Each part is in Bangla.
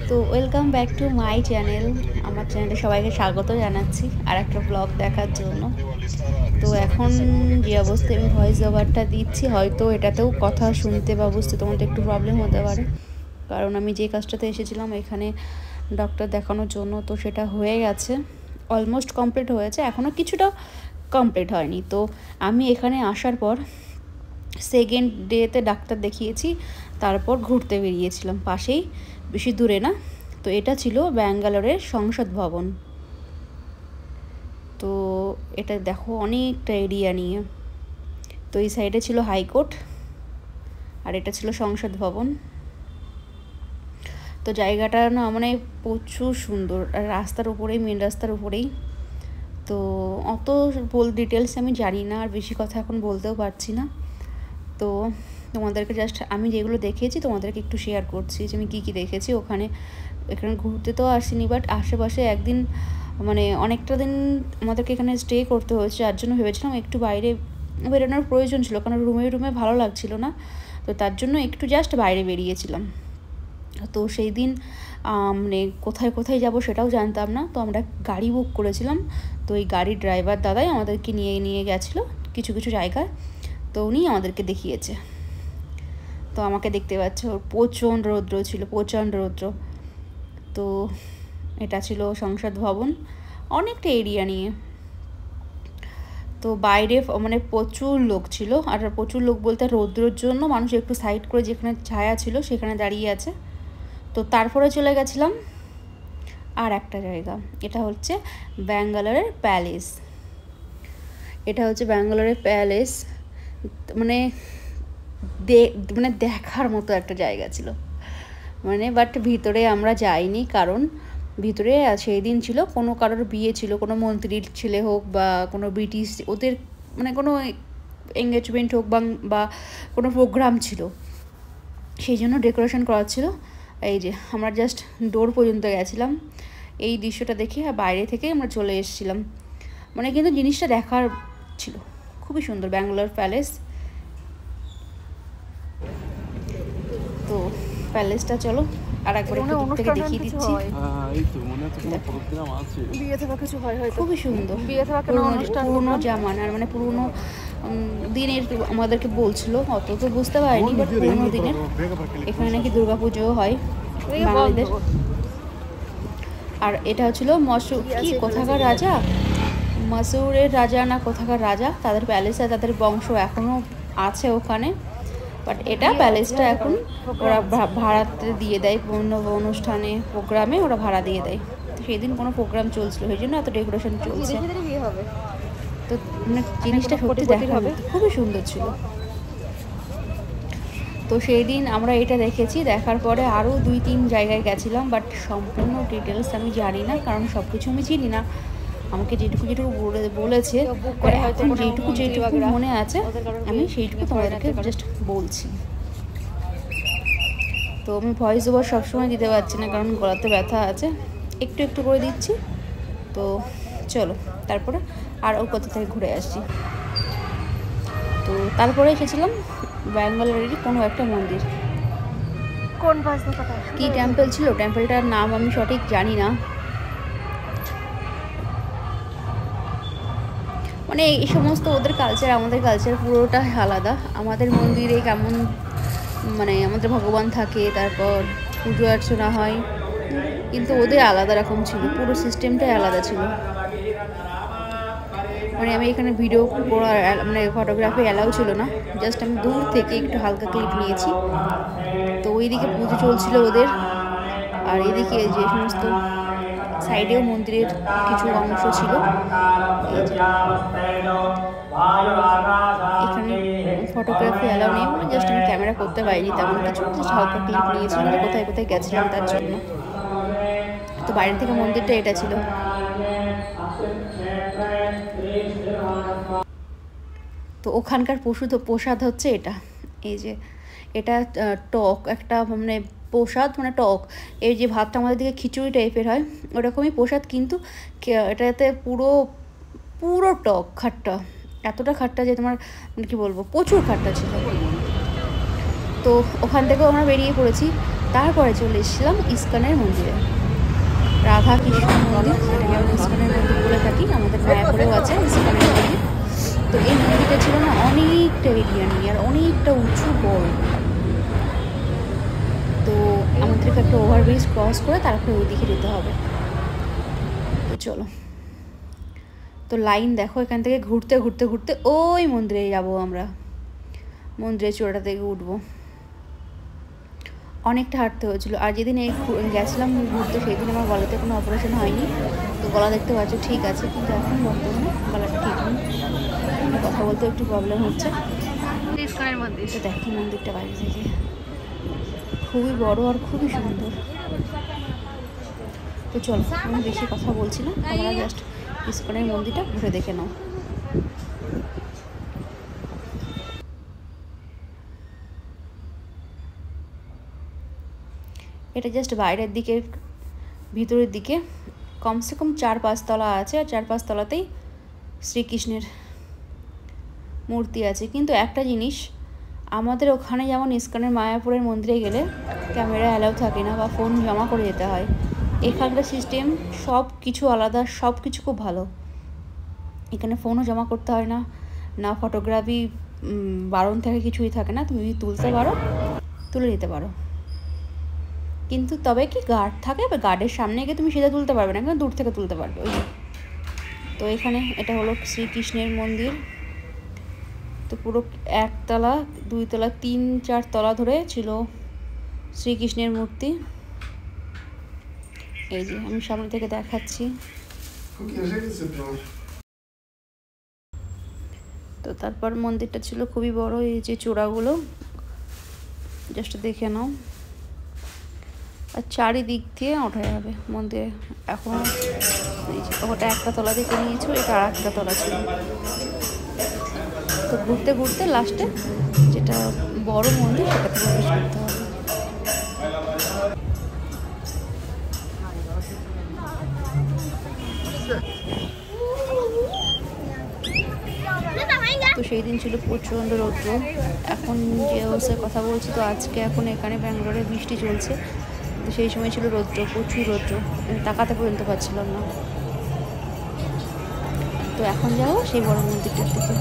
তো welcome back to my channel. আমার চ্যানেলে সবাইকে স্বাগত জানাচ্ছি আর একটা ব্লগ দেখার জন্য। তো এখন যে অবস্থায় আমি ভয়েস ওভারটা দিচ্ছি, হয়তো এটাতেও কথা শুনতে বা বুঝতে তোমাদের একটু প্রবলেম হতে পারে, কারণ আমি যে কাজটাতে এসেছিলাম এখানে ডক্টর দেখানোর জন্য, তো সেটা হয়ে গেছে, অলমোস্ট কমপ্লিট হয়েছে, এখনও কিছুটা কমপ্লিট হয়নি। তো আমি এখানে আসার পর সেকেন্ড ডেতে ডাক্তার দেখিয়েছি, তারপর ঘুরতে বেরিয়েছিলাম, পাশেই, বেশি দূরে না। তো এটা ছিল ব্যাঙ্গালোরের সংসদ ভবন। তো এটা দেখো অনেকটা এরিয়া নিয়ে। তো এই সাইডে ছিল হাইকোর্ট আর এটা ছিল সংসদ ভবন। তো জায়গাটা না মানে প্রচুর সুন্দর, আর রাস্তার উপরেই, মেন রাস্তার উপরেই। তো অত ডিটেলস আমি জানি না, আর বেশি কথা এখন বলতেও পারছি না। তো তোমাদেরকে জাস্ট আমি যেগুলো দেখেছি তোমাদেরকে একটু শেয়ার করছি, যে আমি কী কী দেখেছি ওখানে। এখানে ঘুরতে তো আসিনি, বাট আশেপাশে একদিন মানে অনেকটা দিন আমাদেরকে এখানে স্টে করতে হয়েছে, যার জন্য ভেবেছিলাম একটু বাইরে বেরোনোর প্রয়োজন ছিল, কারণ রুমে ভালো লাগছিল না। তো তার জন্য একটু জাস্ট বাইরে বেরিয়েছিলাম। তো সেই দিন মানে কোথায় কোথায় যাব সেটাও জানতাম না, তো আমরা গাড়ি বুক করেছিলাম। তো এই গাড়ির ড্রাইভার দাদাই আমাদেরকে নিয়ে গেছিলো কিছু কিছু জায়গায়। তো উনি আমাদেরকে দেখিয়েছে। তো আমাকে দেখতে পাচ্ছ, প্রচণ্ড রৌদ্র ছিল, প্রচণ্ড রৌদ্র। তো এটা ছিল সংসদ ভবন, অনেকটা এরিয়া নিয়ে। তো বাইরে মানে প্রচুর লোক ছিল, আর প্রচুর লোক বলতে রৌদ্রের জন্য মানুষ একটু সাইড করে যেখানে ছায়া ছিল সেখানে দাঁড়িয়ে আছে। তো তারপরে চলে গেছিলাম আর একটা জায়গা, এটা হচ্ছে ব্যাঙ্গালোরের প্যালেস। এটা হচ্ছে ব্যাঙ্গালোরের প্যালেস, মানে মানে দেখার মতো একটা জায়গা ছিল মানে। বাট ভিতরে আমরা যাইনি, কারণ ভিতরে সেই দিন ছিল কোনো কারোর বিয়ে ছিল, কোনো মন্ত্রীর ছেলে হোক বা কোনো ব্রিটিশ, ওদের মানে কোনো এঙ্গেজমেন্ট হোক বা কোনো প্রোগ্রাম ছিল, সেই জন্য ডেকোরেশন করা ছিল। এই যে আমরা জাস্ট ডোর পর্যন্ত গেছিলাম এই দৃশ্যটা দেখে, আর বাইরে থেকে আমরা চলে এসেছিলাম। মানে কিন্তু জিনিসটা দেখার ছিল, খুবই সুন্দর ব্যাঙ্গালোর প্যালেস। তো প্যালেসটা চলো আর একবার একটু দূর থেকে দেখিয়ে দিচ্ছি। খুবই সুন্দর, পুরোনো জামানার মানে পুরোনো দিনের আমাদেরকে বলছিল, অত তো বুঝতে পারিনি, বাট পুরোনো দিনের। এখানে নাকি দুর্গাপুজোও হয় বাঙালিদের। আর এটা হচ্ছিল কোথাকার রাজা, মসুরের রাজা না কোথাকার রাজা, তাদের প্যালেসে তাদের বংশ এখনও আছে ওখানে। বাট এটা প্যালেসটা এখন ওরা ভাড়াতে দিয়ে দেয়, কোনো অনুষ্ঠানে প্রোগ্রামে ওরা ভাড়া দিয়ে দেয়। তো সেদিন কোনো প্রোগ্রাম চলছিল, সেই জন্য এত ডেকোরেশন চলছে। তো মানে জিনিসটা সত্যি দেখার মতো, খুবই সুন্দর ছিল। তো সেই দিন আমরা এটা দেখেছি, দেখার পরে আরও 2-3 জায়গায় গেছিলাম, বাট সম্পূর্ণ ডিটেলস আমি জানি না, কারণ সব কিছু আমি চিনি না। আমাকে যেটুকু বলেছে, এখন যেটুকু মনে আছে আমি সেইটুকু তোমাদেরকে জাস্ট বলছি। তো আমি ভয়েস ওভার সবসময় দিতে পারছি না, কারণ গলাতে ব্যথা আছে, একটু একটু করে দিচ্ছি। তো চলো তারপরে আরও কোথা থেকে ঘুরে আসছি। তো তারপরে এসেছিলাম ব্যাঙ্গালোরেরই কোনো একটা মন্দির, কি টেম্পল ছিল, টেম্পলটার নাম আমি সঠিক জানি না। মানে এই সমস্ত ওদের কালচার আমাদের কালচার পুরোটা আলাদা। আমাদের মন্দিরে কেমন মানে আমাদের ভগবান থাকে, তারপর পুজো অর্চনা হয়, কিন্তু ওদের আলাদা রকম ছিল, পুরো সিস্টেমটাই আলাদা ছিল। মানে আমি এখানে ভিডিও করার মানে ফটোগ্রাফি অ্যালাউ ছিল না, জাস্ট আমি দূর থেকে একটু হালকা ক্লিপ নিয়েছি। তো ওইদিকে পুজো চলছিল ওদের, আর এদিকে যে সমস্ত সাইডেও মন্দিরের কিছু অংশ ছিল। এখানে ফটোগ্রাফি অ্যালাউ নেই বলে জাস্ট আমি ক্যামেরা করতে পারিনি তেমন কিছু, জাস্ট হালকা ক্লিপ নিয়েছিলাম যে কোথায় কোথায় গেছিলাম তার জন্য। তো বাইরে থেকে মন্দিরটা এটা ছিল। তো ওখানকার প্রসাদ হচ্ছে এটা, এই যে এটা টক একটা মানে প্রসাদ, মানে টক, এই যে ভাতটা আমাদের দিকে খিচুড়ি টাইপের হয় ওরকমই প্রসাদ, কিন্তু এটাতে পুরো পুরো টক খাট্টা, এতটা খাট্টা যে তোমার মানে কী বলবো, প্রচুর খাট্টা ছিল। তো ওখান থেকেও আমরা বেরিয়ে পড়েছি। তারপরে চলে এসেছিলাম ইস্কনের মন্দিরে, রাধা কৃষ্ণ মন্দির, যেটাকে আমরা ইস্কনের মন্দির বলে থাকি। আমাদের মায়াপুরেও আছে ইস্কনের মন্দির। তো এই মন্দিরটা ছিল না অনেকটা এরিয়া নিয়ে, আর অনেকটা উঁচু বড়। তো আমাদেরকে একটা ওভারব্রিজ ক্রস করে তারপরে ওই দিকে যেতে হবে। তো চলো, তো লাইন দেখো, এখান থেকে ঘুরতে ঘুরতে ঘুরতে ওই মন্দিরে যাব আমরা, মন্দিরের চূড়াটা থেকে উঠবো। অনেকটা হাঁটতে হয়েছিল। আর যেদিন এই গেছিলাম ঘুরতে, সেই দিন আমার গলাতে কোনো অপারেশন হয়নি, তো গলা দেখতে পাচ্ছ ঠিক আছে, কিন্তু এখন বর্তমানে গলাটা ঠিক নেই, কথা বলতে একটু প্রবলেম হচ্ছে। ইস্কনের মন্দির, তো দেখো মন্দিরটা বাইরে থেকে খুবই বড় আর খুবই সুন্দর। তো চলো, আমি বেশি কথা বলছি না, তোমরা জাস্ট ইস্কনের মন্দিরটা ঘুরে দেখে নাও। এটা জাস্ট বাইরের দিকে, ভিতরের দিকে কমসে কম 4-5 তলা আছে, আর 4-5 তলাতেই শ্রীকৃষ্ণের মূর্তি আছে। কিন্তু একটা জিনিস, আমাদের ওখানে যেমন ইস্কনের মায়াপুরের মন্দিরে গেলে ক্যামেরা অ্যালাউ থাকে না বা ফোন জমা করে যেতে হয়, এখানকার সিস্টেম সব কিছু আলাদা, সব কিছু খুব ভালো। এখানে ফোনও জমা করতে হয় না, না ফটোগ্রাফি বারণ থাকে, কিছুই থাকে না, তুমি তুলতে পারো, তুলে নিতে পারো। কিন্তু তবে কি গার্ড থাকে, বা গার্ডের সামনে গিয়ে তুমি সেটা তুলতে পারবে না, কিন্তু দূর থেকে তুলতে পারবে। ওই তো এখানে এটা হলো শ্রীকৃষ্ণের মন্দির। তো পুরো 1 তলা 2 তলা 3-4 তলা ধরে ছিল শ্রীকৃষ্ণের মূর্তি। এই যে আমি সামনে থেকে দেখাচ্ছি। তো তারপর মন্দিরটা ছিল খুবই বড়। এই যে চূড়াগুলো জাস্ট দেখে নাও, আর চারিদিক দিয়ে ওঠা যাবে মন্দিরে। এখন ওটা একটা তলা দেখে নিয়েছো, এটা আর একটা তলা ছিল। তো ঘুরতে ঘুরতে লাস্টে যেটা বড় মন্দির সেটাতে প্রবেশ করতে হবে। তো সেই দিন ছিল প্রচণ্ড রৌদ্র। এখন যে অবস্থায় কথা বলছি, তো আজকে এখন এখানে ব্যাঙ্গালোরে বৃষ্টি চলছে, তো সেই সময় ছিল রৌদ্র, প্রচুর রৌদ্র, তাকাতে পর্যন্ত পারছিলাম না। তো এখন যাবো সেই বড় মন্দিরটার দিকে।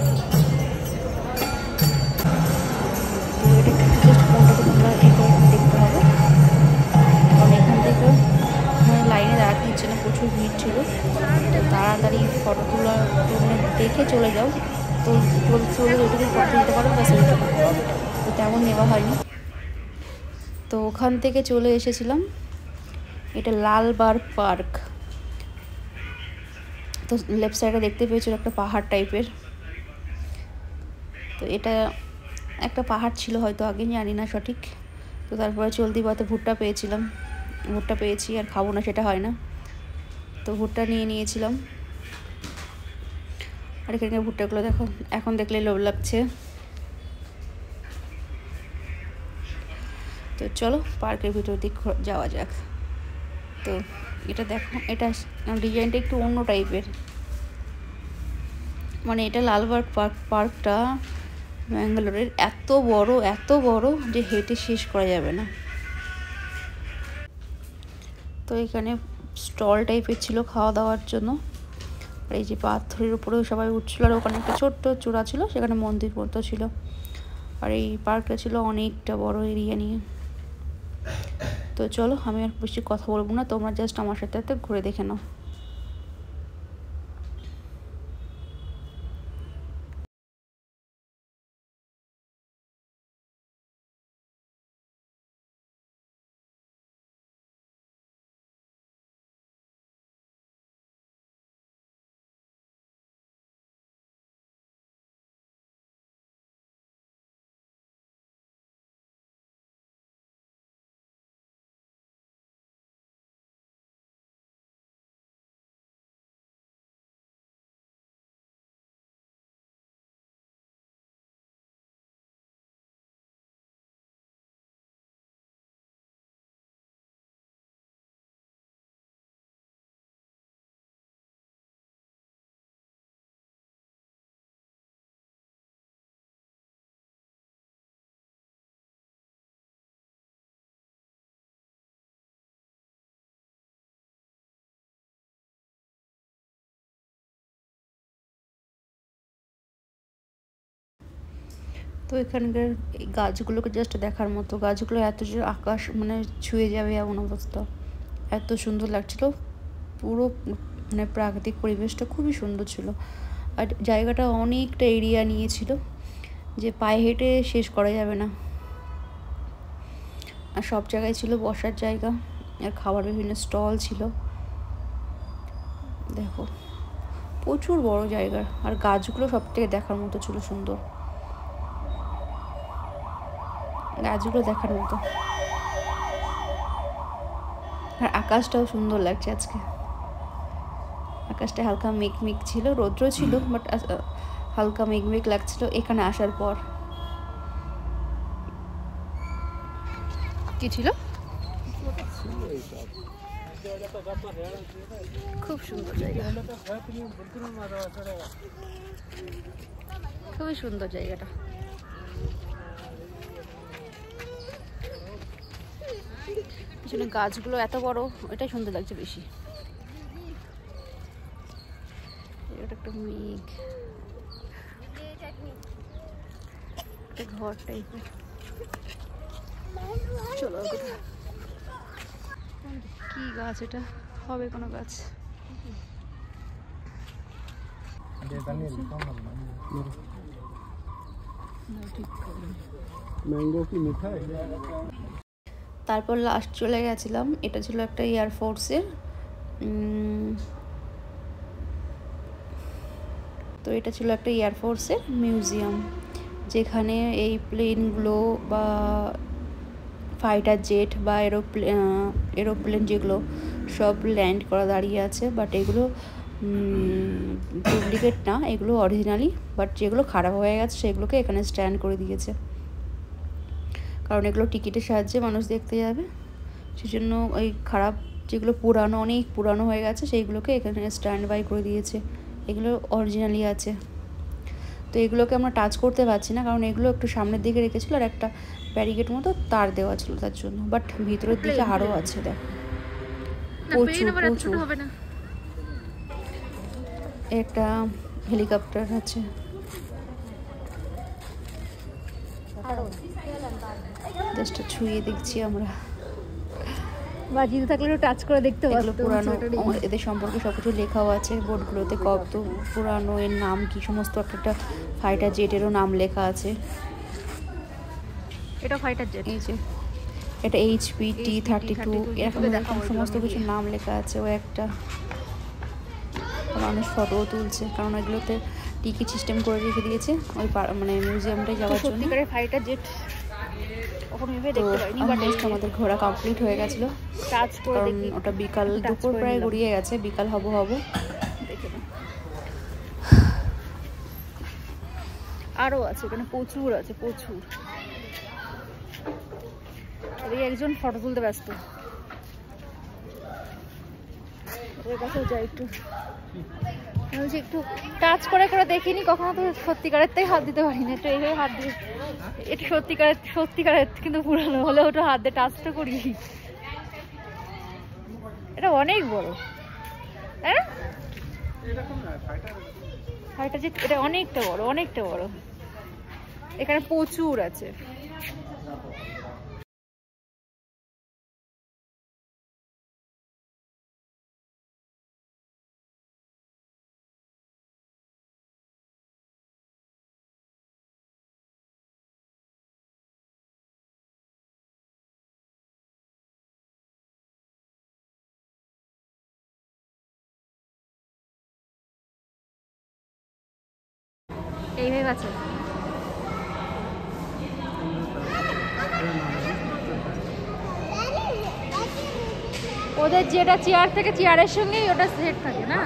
তো এটা জাস্ট ফোনটাকে তোমরা এই করে দেখতে হবে, কারণ এখান থেকে লাইনে দাঁড়াতে দিচ্ছে না, প্রচুর ভিড় ছিল। তো তাড়াতাড়ি ফটো তোলা দেখে চলে যাও, তো চলে ওইটুকু ফটো নিতে পারো বা সেইটুকু, তো তেমন নেওয়া হয়নি। তো ওখান থেকে চলে এসেছিলাম, এটা লালবাগ পার্ক। তো লেফট সাইডে দেখতে পেয়েছিল একটা পাহাড় টাইপের, তো এটা একটা পাহাড় ছিল হয়তো, আগে জানি না সঠিক। তো তারপরে চলতি পথে ভুট্টা পেয়েছিলাম, ভুট্টা পেয়েছি, আর খাবো না সেটা হয় না, তো ভুট্টা নিয়ে নিয়েছিলাম। আর এখানে ভুট্টাগুলো দেখো, এখন দেখলে লোভ লাগছে। তো চলো পার্কের ভিতর দিক যাওয়া যাক। তো এটা দেখো, এটা ডিজাইনটা একটু অন্য টাইপের, মানে এটা লালবাগ পার্কটা ব্যাঙ্গালোরের এত বড় যে হেঁটে শেষ করা যাবে না। তো এখানে স্টল টাইপের ছিল খাওয়া দাওয়ার জন্য। আর এই যে পাথরের উপরেও সবাই উঠছিল, আর ওখানে একটা ছোট্ট চূড়া ছিল, সেখানে মন্দির মতো ছিল। আর এই পার্কটা ছিল অনেকটা বড় এরিয়া নিয়ে। তো চলো, আমি আর বেশি কথা বলবো না, তোমরা জাস্ট আমার সাথে ঘুরে দেখে নাও। তো এখানকার এই গাছগুলোকে জাস্ট দেখার মতো, গাছগুলো এত যে আকাশ মানে ছুঁয়ে যাবে এমন অবস্থা, এত সুন্দর লাগছিল। পুরো মানে প্রাকৃতিক পরিবেশটা খুবই সুন্দর ছিল। আর জায়গাটা অনেকটা এরিয়া নিয়েছিল, যে পায়ে হেঁটে শেষ করা যাবে না। আর সব জায়গায় ছিল বসার জায়গা, আর খাবার বিভিন্ন স্টল ছিল। দেখো প্রচুর বড় জায়গা, আর গাছগুলো সব থেকে দেখার মতো ছিল, সুন্দর গাছগুলো দেখার মতো। আর আকাশটাও সুন্দর লাগছে আজকে, আকাশটা হালকা মেঘ ছিল, রৌদ্র ছিল বাট হালকা মেঘ লাগছিল এখানে আসার পর। কি ছিল? খুব সুন্দর জায়গা, খুবই সুন্দর জায়গাটা। পিছনে গাছগুলো এত বড়, ওটাই সুন্দর লাগছে বেশি। এটা একটা মেঘ, একটা ঘর টাইপের। চলো কি গাছ এটা? হবে কোনো গাছ? তারপর লাস্ট চলে গেছিলাম, এটা ছিল একটা এয়ারফোর্সের, তো এটা ছিল একটা এয়ারফোর্সের মিউজিয়াম, যেখানে এই প্লেনগুলো বা ফাইটার জেট বা এরোপ্লেন যেগুলো সব ল্যান্ড করা দাঁড়িয়ে আছে। বাট এগুলো ডুপ্লিকেট না, এগুলো অরিজিনালি, বাট যেগুলো খারাপ হয়ে গেছে সেগুলোকে এখানে স্ট্যান্ড করে দিয়েছে, কারণ এগুলো টিকিটের সাহায্যে মানুষ দেখতে যাবে। সেজন্য ওই খারাপ যেগুলো পুরানো, অনেক পুরানো হয়ে গেছে, সেইগুলোকে এখানে স্ট্যান্ড বাই করে দিয়েছে। এগুলো অরিজিনালি আছে। তো এগুলোকে আমরা টাচ করতে পারছি না, কারণ এগুলো একটু সামনের দিকে রেখেছিল, আর একটা ব্যারিকেড মতো তার দেওয়া ছিল তার জন্য। বাট ভিতরের দিকে আরও আছে, দেখো প্রচুর প্রচুর। একটা হেলিকপ্টার আছে, জাস্ট ছুঁয়ে দেখছি আমরা, বাজিতে থাকলে টাচ করে দেখতে পারো। পুরানো এদের সম্পর্কে সবকিছু লেখাও আছে বোর্ডগুলোতে, কত পুরানো, এর নাম কি সমস্ত। একটা ফাইটার জেটেরও নাম লেখা আছে। এটা ফাইটার জেট, এই যে এটা HP T-32 এরকম সমস্ত কিছু নাম লেখা আছে। ও একটা মানুষ ফটোও তুলছে, কারণ ওইগুলোতে টিকিট সিস্টেম করে রেখে দিয়েছে ওই মানে মিউজিয়ামটায় যাওয়ার জন্য। সত্যিকারের ফাইটার জেট আমাদের ঘোরা কমপ্লিট হয়ে গেছিল, কারণ ওটা বিকাল, দুপুর প্রায় গড়িয়ে গেছে, বিকাল হব। আরো আছে এখানে, প্রচুর আছে, প্রচুর। একজন ফটো তুলতে ব্যস্ত, ওর কাছে যাই একটু, বলছি একটু টাচ করে করে দেখিনি কখনো, তো সত্যিকারের তাই হাত দিতে পারি না। একটু এইভাবে হাত দিয়ে, এটা সত্যিকারের কিন্তু পুরানো হলে ওটা হাত দিয়ে টাচটা করি। এটা অনেক বড়, হ্যাঁ ফাইটার জেট, এটা অনেকটা বড়। এখানে প্রচুর আছে। এইভাবে আছে, ওদের যেটা চেয়ার থেকে চেয়ারের সঙ্গেই ওটা সেট থাকে না,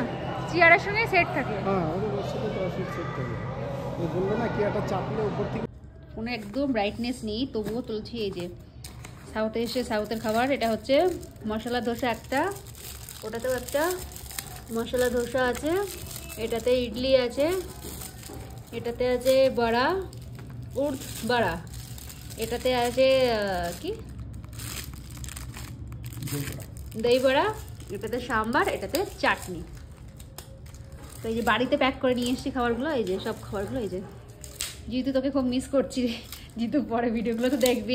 চেয়ারের সঙ্গে সেট থাকে। কোনো একদম ব্রাইটনেস নেই, তবুও তুলছি। এই যে সাউথে এসে সাউথের খাবার, এটা হচ্ছে মশলা ধোসা একটা, ওটাতেও একটা মশলা ধোসা আছে, এটাতে ইডলি আছে, এটাতে আছে বড়া, উর্দ বড়া, এটাতে আছে কি দই বড়া, এটাতে সাম্বার, এটাতে চাটনি। তো এই যে বাড়িতে প্যাক করে নিয়ে এসেছি খাবারগুলো, এই যে সব খাবারগুলো, এই যে জিতু তোকে খুব মিস করছি রে। জিতু পরে ভিডিওগুলো তো দেখবে।